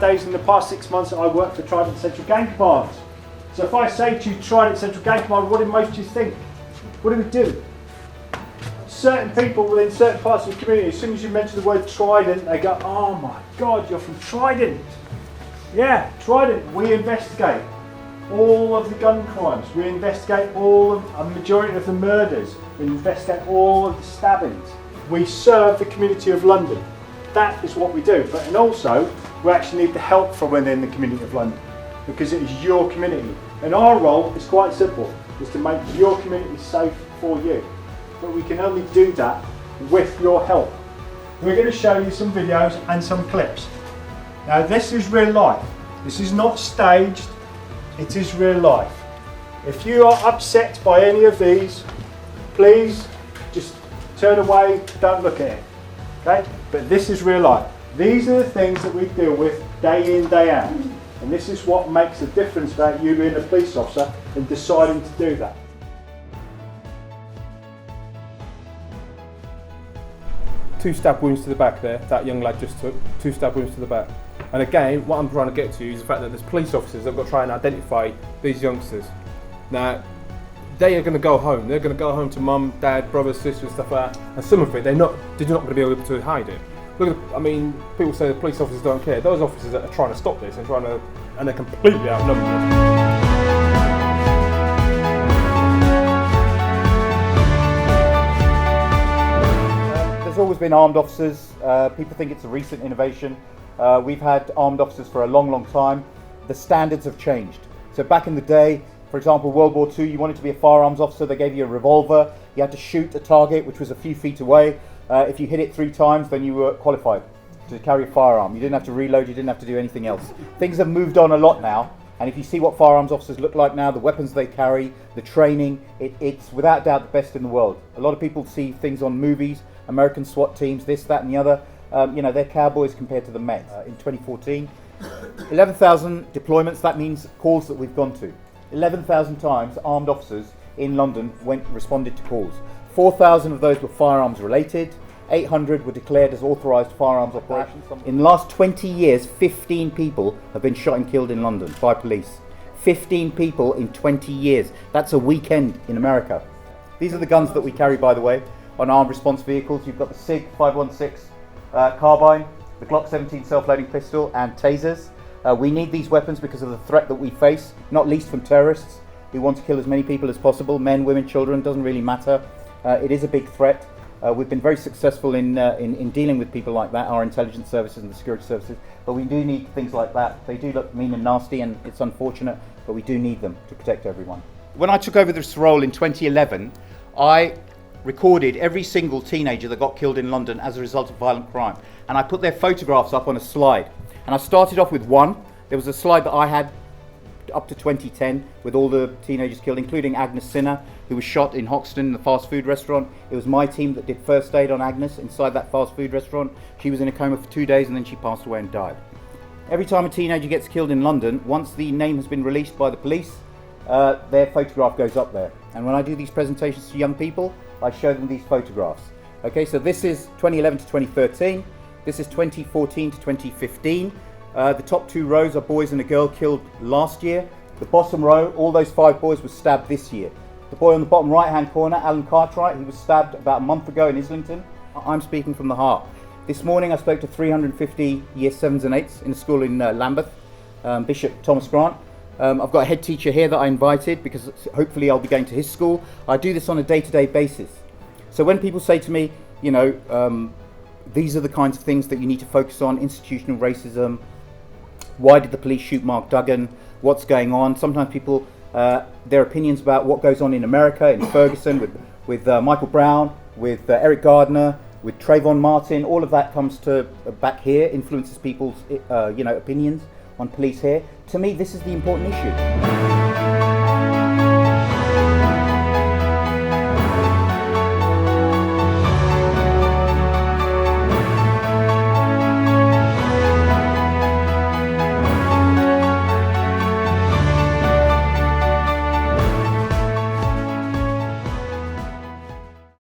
nowadays in the past 6 months that I worked for Trident Gang Command. So if I say to you Trident Gang Command, what do most of you think? What do we do? Certain people within certain parts of the community, as soon as you mention the word Trident, they go, oh my God, you're from Trident. Yeah, Trident, we investigate all of the gun crimes, we investigate a majority of the murders, we investigate all of the stabbings. We serve the community of London. That is what we do. And also, we actually need the help from within the community of London, because it is your community. And our role is quite simple, is to make your community safe for you. But we can only do that with your help. We're going to show you some videos and some clips. Now this is real life. This is not staged, it is real life. If you are upset by any of these, please just turn away, don't look at it. Okay? But this is real life. These are the things that we deal with day in, day out. And this is what makes a difference about you being a police officer and deciding to do that. Two stab wounds to the back there, that young lad just took, 2 stab wounds to the back. And again, what I'm trying to get to is the fact that there's police officers that have got to try and identify these youngsters. Now, they are going to go home. They're going to go home to mum, dad, brothers, sisters, stuff like that. And some of it, they're not going to be able to hide it. Look at, I mean, people say the police officers don't care. Those officers that are trying to stop this and they're completely outnumbered. There's always been armed officers. People think it's a recent innovation. We've had armed officers for a long, long time. The standards have changed. So back in the day, for example, World War II, you wanted to be a firearms officer, they gave you a revolver, you had to shoot a target which was a few feet away. If you hit it 3 times, then you were qualified to carry a firearm. You didn't have to reload, you didn't have to do anything else. Things have moved on a lot now, and if you see what firearms officers look like now, the weapons they carry, the training, it's without doubt the best in the world. A lot of people see things on movies, American SWAT teams, this, that and the other. They're cowboys compared to the Mets. In 2014, 11,000 deployments, that means calls that we've gone to. 11,000 times armed officers in London responded to calls. 4,000 of those were firearms related, 800 were declared as authorised firearms operations. In the last 20 years, 15 people have been shot and killed in London by police. 15 people in 20 years. That's a weekend in America. These are the guns that we carry, by the way, on armed response vehicles. You've got the SIG 516 carbine, the Glock 17 self-loading pistol and tasers. We need these weapons because of the threat that we face, not least from terrorists who want to kill as many people as possible, men, women, children, doesn't really matter. It is a big threat. We've been very successful in dealing with people like that, our intelligence services and the security services, but we do need things like that. They do look mean and nasty, and it's unfortunate, but we do need them to protect everyone. When I took over this role in 2011, I recorded every single teenager that got killed in London as a result of violent crime, and I put their photographs up on a slide. And I started off with one. There was a slide that I had up to 2010 with all the teenagers killed, including Agnes Sinner, who was shot in Hoxton in the fast food restaurant. It was my team that did first aid on Agnes inside that fast food restaurant. She was in a coma for 2 days and then she passed away and died. Every time a teenager gets killed in London, once the name has been released by the police, their photograph goes up there. And when I do these presentations to young people, I show them these photographs. Okay, so this is 2011 to 2013. This is 2014 to 2015. The top 2 rows are boys and a girl killed last year. The bottom row, all those 5 boys were stabbed this year. The boy on the bottom right-hand corner, Alan Cartwright, he was stabbed about a month ago in Islington. I'm speaking from the heart. This morning I spoke to 350 Year 7s and 8s in a school in Lambeth, Bishop Thomas Grant. I've got a head teacher here that I invited because hopefully I'll be going to his school. I do this on a day-to-day basis. So when people say to me, these are the kinds of things that you need to focus on: institutional racism, why did the police shoot Mark Duggan, what's going on. Sometimes people, their opinions about what goes on in America, in Ferguson, with Michael Brown, with Eric Gardner, with Trayvon Martin, all of that comes to back here, influences people's opinions on police here. To me, this is the important issue.